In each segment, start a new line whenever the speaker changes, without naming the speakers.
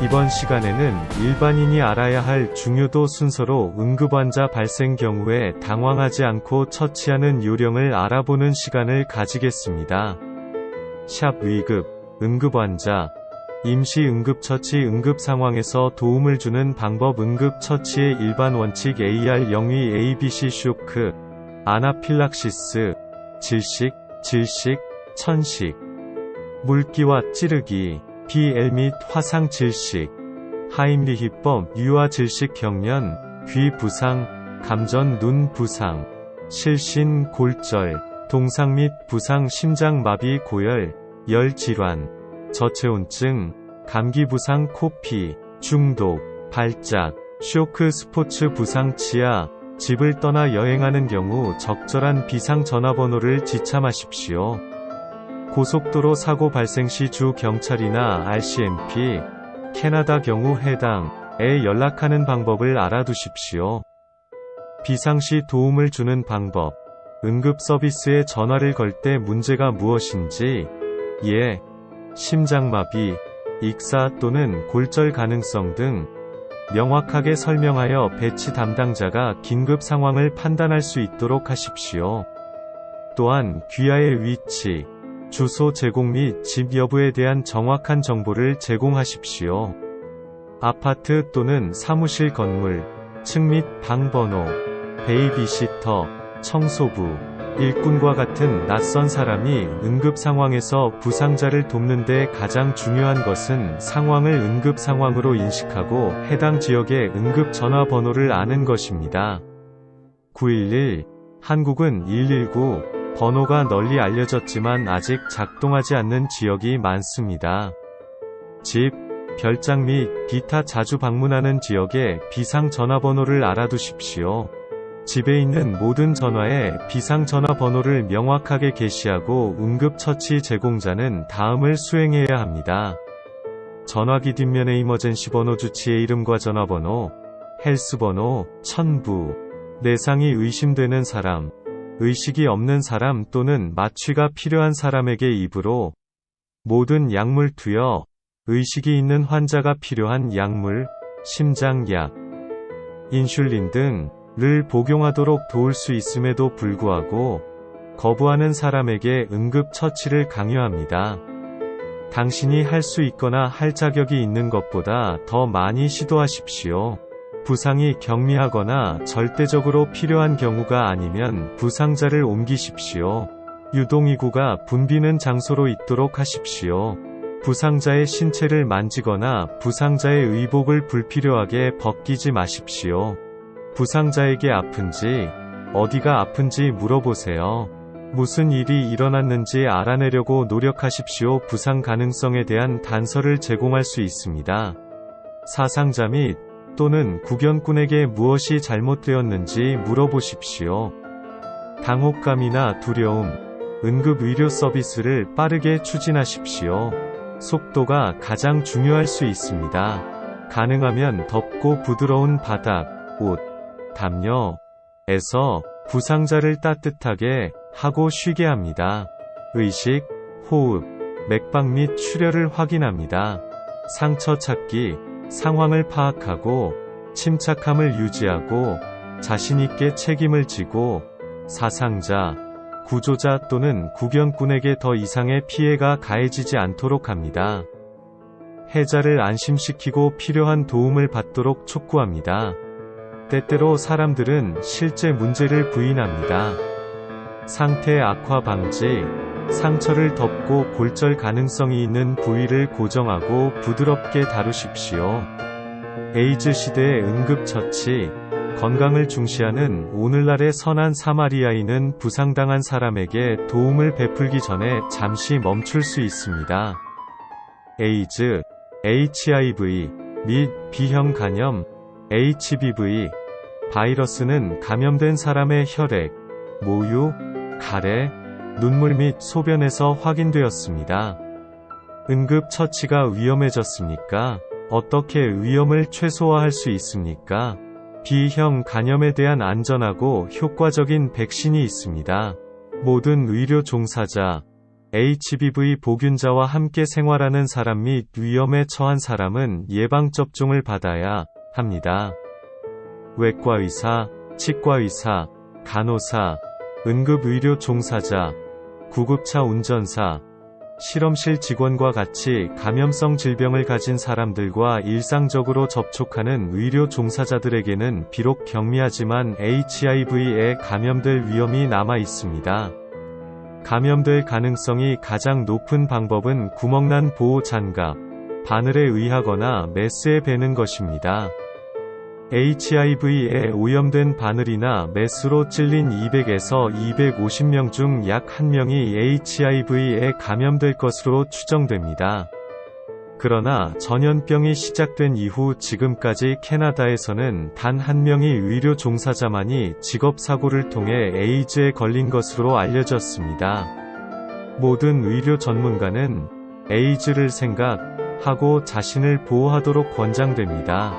이번 시간에는 일반인이 알아야 할 중요도 순서로 응급환자 발생 경우에 당황하지 않고 처치하는 요령을 알아보는 시간을 가지겠습니다. 샵 위급, 응급환자, 임시 응급처치 응급 상황에서 도움을 주는 방법 응급처치의 일반 원칙 AR 영위 ABC 쇼크, 아나필락시스, 질식, 천식, 물기와 찌르기, BL 및 화상 질식, 하임리히법 유아 질식 경련, 귀 부상, 감전 눈 부상, 실신 골절, 동상 및 부상 심장 마비 고열, 열 질환, 저체온증, 감기 부상 코피, 중독, 발작, 쇼크 스포츠 부상 치아, 집을 떠나 여행하는 경우 적절한 비상 전화번호를 지참하십시오. 고속도로 사고 발생 시 주 경찰이나 RCMP, 캐나다 경우 해당에 연락하는 방법을 알아두십시오. 비상시 도움을 주는 방법, 응급 서비스에 전화를 걸 때 문제가 무엇인지, 예, 심장마비, 익사 또는 골절 가능성 등 명확하게 설명하여 배치 담당자가 긴급 상황을 판단할 수 있도록 하십시오. 또한 귀하의 위치, 주소 제공 및 집 여부에 대한 정확한 정보를 제공하십시오. 아파트 또는 사무실 건물, 층 및 방 번호, 베이비시터, 청소부, 일꾼과 같은 낯선 사람이 응급 상황에서 부상자를 돕는 데 가장 중요한 것은 상황을 응급 상황으로 인식하고 해당 지역의 응급 전화번호를 아는 것입니다. 911, 한국은 119, 번호가 널리 알려졌지만 아직 작동하지 않는 지역이 많습니다. 집, 별장 및 기타 자주 방문하는 지역의 비상 전화번호를 알아두십시오. 집에 있는 모든 전화에 비상 전화번호를 명확하게 게시하고 응급처치 제공자는 다음을 수행해야 합니다. 전화기 뒷면에 이머전시 번호 주치의 이름과 전화번호, 헬스번호, 천부, 내상이 의심되는 사람, 의식이 없는 사람 또는 마취가 필요한 사람에게 입으로 모든 약물 투여, 의식이 있는 환자가 필요한 약물, 심장약, 인슐린 등을 복용하도록 도울 수 있음에도 불구하고 거부하는 사람에게 응급처치를 강요합니다. 당신이 할 수 있거나 할 자격이 있는 것보다 더 많이 시도하십시오. 부상이 경미하거나 절대적으로 필요한 경우가 아니면 부상자를 옮기십시오. 유동인구가 붐비는 장소로 있도록 하십시오. 부상자의 신체를 만지거나 부상자의 의복을 불필요하게 벗기지 마십시오. 부상자에게 아픈지, 어디가 아픈지 물어보세요. 무슨 일이 일어났는지 알아내려고 노력하십시오. 부상 가능성에 대한 단서를 제공할 수 있습니다. 사상자 및 또는 구견꾼에게 무엇이 잘못되었는지 물어보십시오. 당혹감이나 두려움, 응급 의료 서비스를 빠르게 추진하십시오. 속도가 가장 중요할 수 있습니다. 가능하면 덥고 부드러운 바닥, 옷, 담요에서 부상자를 따뜻하게 하고 쉬게 합니다. 의식, 호흡, 맥박 및 출혈을 확인합니다. 상처 찾기, 상황을 파악하고 침착함을 유지하고 자신있게 책임을 지고 사상자, 구조자 또는 구견꾼에게 더 이상의 피해가 가해지지 않도록 합니다. 해자를 안심시키고 필요한 도움을 받도록 촉구합니다. 때때로 사람들은 실제 문제를 부인합니다. 상태 악화 방지, 상처를 덮고 골절 가능성이 있는 부위를 고정하고 부드럽게 다루십시오. 에이즈 시대의 응급처치, 건강을 중시하는 오늘날의 선한 사마리아인은 부상당한 사람에게 도움을 베풀기 전에 잠시 멈출 수 있습니다. 에이즈, HIV 및 B형 간염, HBV, 바이러스는 감염된 사람의 혈액, 모유, 가래, 눈물 및 소변에서 확인되었습니다. 응급처치가 위험해졌습니까? 어떻게 위험을 최소화할 수 있습니까? B형 간염에 대한 안전하고 효과적인 백신이 있습니다. 모든 의료 종사자, HBV 보균자와 함께 생활하는 사람 및 위험에 처한 사람은 예방접종을 받아야 합니다. 외과의사, 치과의사, 간호사, 응급의료 종사자, 구급차 운전사, 실험실 직원과 같이 감염성 질병을 가진 사람들과 일상적으로 접촉하는 의료 종사자들에게는 비록 경미하지만 HIV에 감염될 위험이 남아 있습니다. 감염될 가능성이 가장 높은 방법은 구멍난 보호 장갑, 바늘에 의하거나 메스에 베는 것입니다. HIV에 오염된 바늘이나 메스로 찔린 200에서 250명 중 약 1명이 HIV에 감염될 것으로 추정됩니다. 그러나 전염병이 시작된 이후 지금까지 캐나다에서는 단 1명이 의료 종사자만이 직업사고를 통해 에이즈에 걸린 것으로 알려졌습니다. 모든 의료 전문가는 에이즈를 생각하고 자신을 보호하도록 권장됩니다.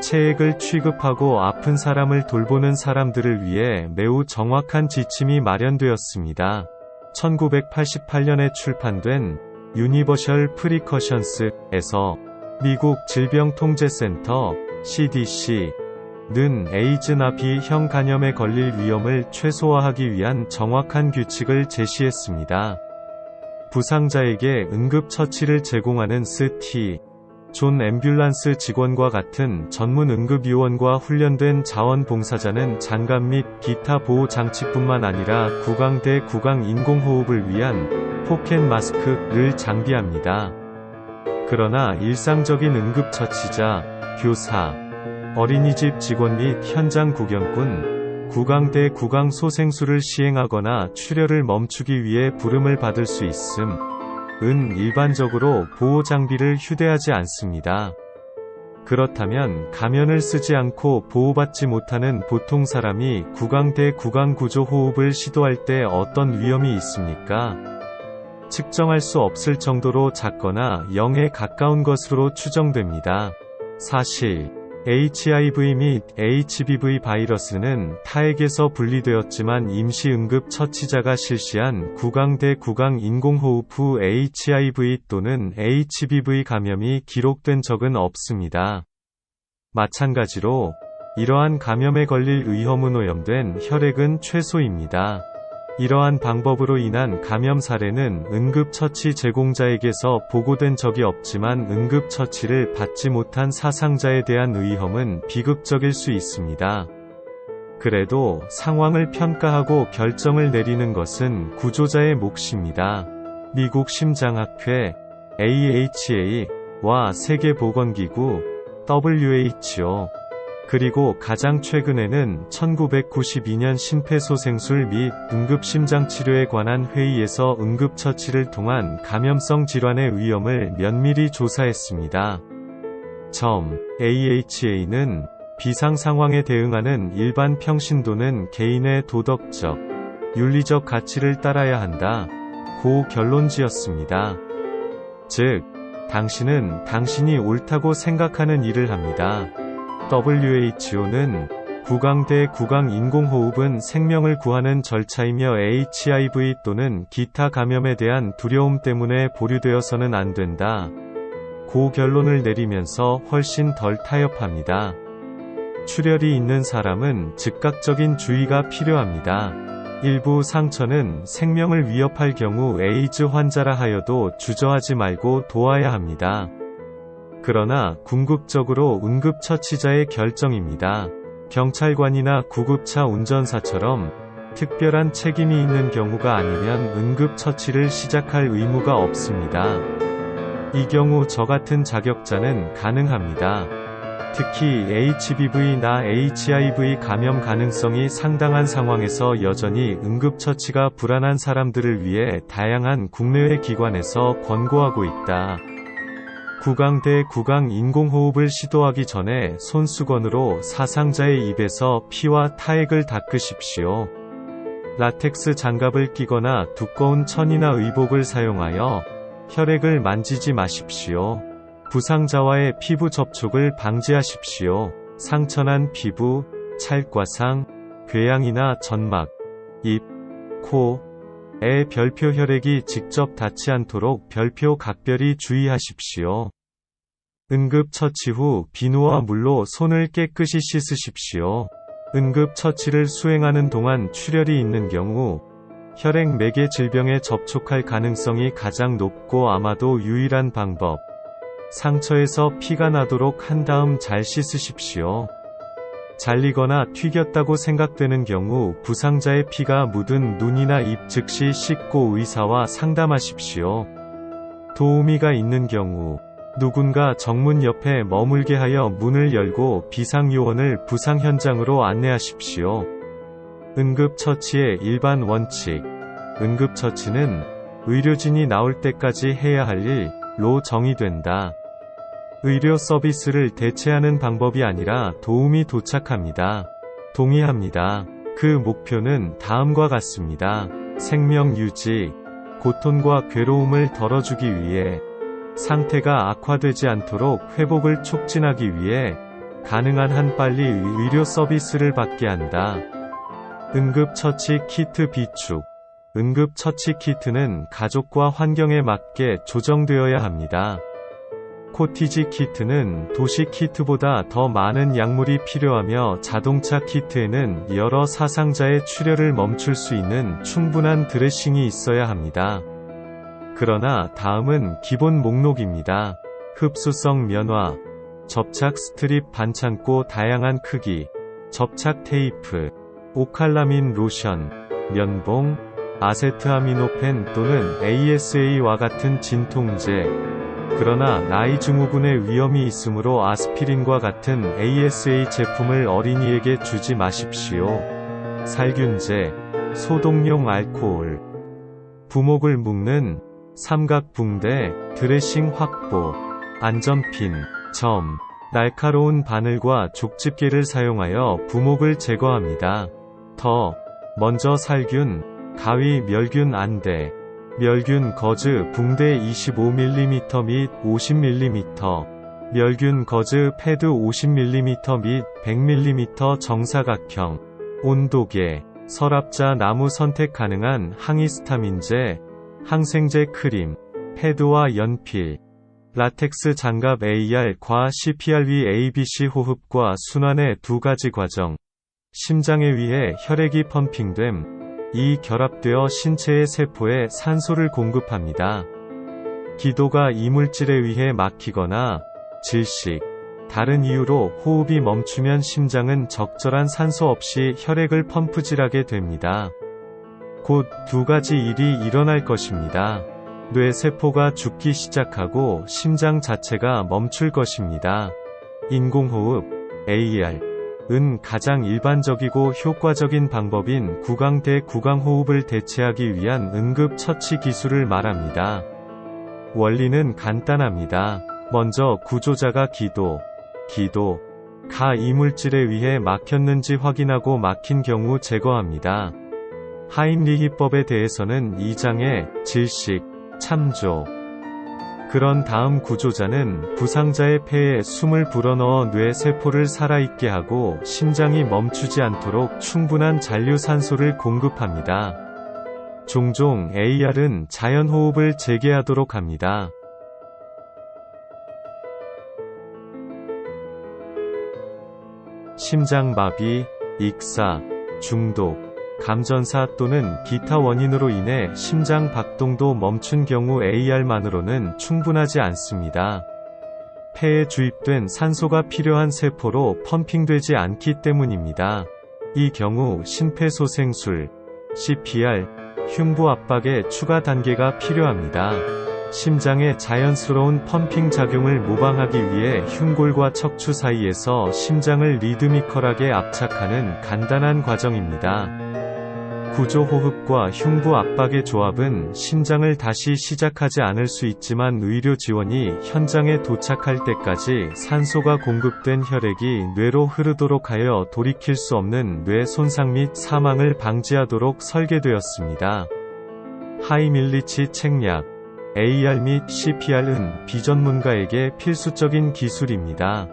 체액을 취급하고 아픈 사람을 돌보는 사람들을 위해 매우 정확한 지침이 마련되었습니다. 1988년에 출판된 유니버셜 프리커션스에서 미국 질병통제센터 CDC는 에이즈나 B형 간염에 걸릴 위험을 최소화하기 위한 정확한 규칙을 제시했습니다. 부상자에게 응급처치를 제공하는 스티, 존 앰뷸런스 직원과 같은 전문 응급요원과 훈련된 자원봉사자는 장갑 및 기타 보호장치뿐만 아니라 구강대 구강 인공호흡을 위한 포켓 마스크를 장비합니다. 그러나 일상적인 응급처치자, 교사, 어린이집 직원 및 현장 구경꾼, 구강대 구강 소생술을 시행하거나 출혈을 멈추기 위해 부름을 받을 수 있음.은 일반적으로 보호장비를 휴대하지 않습니다. 그렇다면 가면을 쓰지 않고 보호받지 못하는 보통 사람이 구강대 구강구조호흡을 시도할 때 어떤 위험이 있습니까? 측정할 수 없을 정도로 작거나 0에 가까운 것으로 추정됩니다. 사실 HIV 및 HBV 바이러스는 타액에서 분리되었지만 임시 응급 처치자가 실시한 구강대 구강 인공호흡 후 HIV 또는 HBV 감염이 기록된 적은 없습니다. 마찬가지로 이러한 감염에 걸릴 위험은 오염된 혈액은 최소입니다. 이러한 방법으로 인한 감염 사례는 응급처치 제공자에게서 보고된 적이 없지만 응급처치를 받지 못한 사상자에 대한 위험은 비극적일 수 있습니다. 그래도 상황을 평가하고 결정을 내리는 것은 구조자의 몫입니다. 미국 심장학회 AHA와 세계보건기구 WHO 그리고 가장 최근에는 1992년 심폐소생술 및 응급심장치료에 관한 회의에서 응급처치를 통한 감염성 질환의 위험을 면밀히 조사했습니다. AHA는 비상 상황에 대응하는 일반 평신도는 개인의 도덕적, 윤리적 가치를 따라야 한다. 고 결론지었습니다. 즉, 당신은 당신이 옳다고 생각하는 일을 합니다. WHO는 구강대 구강 인공호흡은 생명을 구하는 절차이며 HIV 또는 기타 감염에 대한 두려움 때문에 보류되어서는 안 된다. 고 결론을 내리면서 훨씬 덜 타협합니다. 출혈이 있는 사람은 즉각적인 주의가 필요합니다. 일부 상처는 생명을 위협할 경우 에이즈 환자라 하여도 주저하지 말고 도와야 합니다. 그러나 궁극적으로 응급처치자의 결정입니다. 경찰관이나 구급차 운전사처럼 특별한 책임이 있는 경우가 아니면 응급처치를 시작할 의무가 없습니다. 이 경우 저 같은 자격자는 가능합니다. 특히 HBV나 HIV 감염 가능성이 상당한 상황에서 여전히 응급처치가 불안한 사람들을 위해 다양한 국내외 기관에서 권고하고 있다. 구강대 구강 인공호흡을 시도하기 전에 손수건으로 사상자의 입에서 피와 타액을 닦으십시오. 라텍스 장갑을 끼거나 두꺼운 천이나 의복을 사용하여 혈액을 만지지 마십시오. 부상자와의 피부 접촉을 방지하십시오. 상처난 피부, 찰과상, 궤양이나 점막, 입, 코, 별표 혈액이 직접 닿지 않도록 별표 각별히 주의하십시오. 응급처치 후 비누와 물로 손을 깨끗이 씻으십시오. 응급처치를 수행하는 동안 출혈이 있는 경우 혈액 매개 질병에 접촉할 가능성이 가장 높고 아마도 유일한 방법. 상처에서 피가 나도록 한 다음 잘 씻으십시오. 잘리거나 튀겼다고 생각되는 경우 부상자의 피가 묻은 눈이나 입 즉시 씻고 의사와 상담하십시오. 도우미가 있는 경우 누군가 정문 옆에 머물게 하여 문을 열고 비상요원을 부상 현장으로 안내하십시오. 응급처치의 일반 원칙. 응급처치는 의료진이 나올 때까지 해야 할 일로 정의된다. 의료 서비스를 대체하는 방법이 아니라 도움이 도착합니다. 동의합니다. 그 목표는 다음과 같습니다. 생명 유지, 고통과 괴로움을 덜어주기 위해, 상태가 악화되지 않도록 회복을 촉진하기 위해, 가능한 한 빨리 의료 서비스를 받게 한다. 응급처치 키트 비축. 응급처치 키트는 가족과 환경에 맞게 조정되어야 합니다. 코티지 키트는 도시 키트보다 더 많은 약물이 필요하며 자동차 키트에는 여러 사상자의 출혈을 멈출 수 있는 충분한 드레싱이 있어야 합니다. 그러나 다음은 기본 목록입니다. 흡수성 면화, 접착 스트립 반창고 다양한 크기, 접착 테이프, 오칼라민 로션, 면봉, 아세트아미노펜 또는 ASA와 같은 진통제. 그러나 나이 증후군의 위험이 있으므로 아스피린과 같은 ASA 제품을 어린이에게 주지 마십시오. 살균제, 소독용 알코올, 부목을 묶는 삼각붕대, 드레싱 확보, 안전핀, 점, 날카로운 바늘과 족집게를 사용하여 부목을 제거합니다. 먼저 살균, 가위 멸균 안대, 멸균 거즈 붕대 25mm 및 50mm, 멸균 거즈 패드 50mm 및 100mm 정사각형, 온도계, 서랍자 나무 선택 가능한 항히스타민제, 항생제 크림, 패드와 연필, 라텍스 장갑 AR-과 CPRV ABC 호흡과 순환의 두 가지 과정, 심장에 의해 혈액이 펌핑됨, 이 결합되어 신체의 세포에 산소를 공급합니다. 기도가 이물질에 의해 막히거나 질식, 다른 이유로 호흡이 멈추면 심장은 적절한 산소 없이 혈액을 펌프질하게 됩니다. 곧 두 가지 일이 일어날 것입니다. 뇌세포가 죽기 시작하고 심장 자체가 멈출 것입니다. 인공호흡, AR 은 가장 일반적이고 효과적인 방법인 구강-대구강호흡을 대체하기 위한 응급처치 기술을 말합니다. 원리는 간단합니다. 먼저 구조자가 가 이물질에 의해 막혔는지 확인하고 막힌 경우 제거합니다. 하임리히법에 대해서는 2장에 질식, 참조. 그런 다음 구조자는 부상자의 폐에 숨을 불어넣어 뇌세포를 살아있게 하고 심장이 멈추지 않도록 충분한 잔류산소를 공급합니다. 종종 AR은 자연호흡을 재개하도록 합니다. 심장마비, 익사, 중독, 감전사 또는 기타 원인으로 인해 심장 박동도 멈춘 경우 AR만으로는 충분하지 않습니다. 폐에 주입된 산소가 필요한 세포로 펌핑되지 않기 때문입니다. 이 경우 심폐소생술, CPR, 흉부 압박의 추가 단계가 필요합니다. 심장의 자연스러운 펌핑 작용을 모방하기 위해 흉골과 척추 사이에서 심장을 리드미컬하게 압착하는 간단한 과정입니다. 구조호흡과 흉부 압박의 조합은 심장을 다시 시작하지 않을 수 있지만 의료 지원이 현장에 도착할 때까지 산소가 공급된 혈액이 뇌로 흐르도록 하여 돌이킬 수 없는 뇌 손상 및 사망을 방지하도록 설계되었습니다. 하이밀리치 책략, AR 및 CPR은 비전문가에게 필수적인 기술입니다.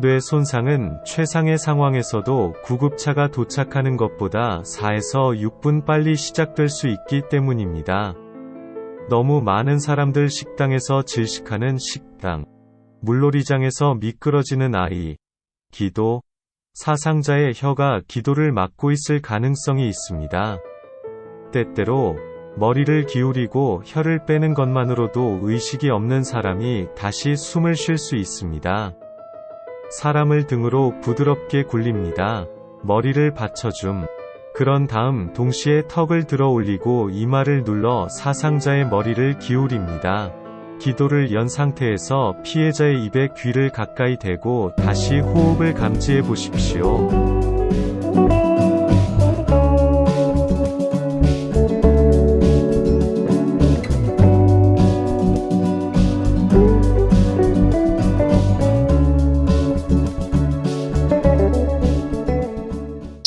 뇌 손상은 최상의 상황에서도 구급차가 도착하는 것보다 4에서 6분 빨리 시작될 수 있기 때문입니다. 너무 많은 사람들 식당에서 질식하는 식당, 물놀이장에서 미끄러지는 아이, 기도, 사상자의 혀가 기도를 막고 있을 가능성이 있습니다. 때때로 머리를 기울이고 혀를 빼는 것만으로도 의식이 없는 사람이 다시 숨을 쉴 수 있습니다. 사람을 등으로 부드럽게 굴립니다. 머리를 받쳐줌. 그런 다음 동시에 턱을 들어 올리고 이마를 눌러 사상자의 머리를 기울입니다. 기도를 연 상태에서 피해자의 입에 귀를 가까이 대고 다시 호흡을 감지해 보십시오.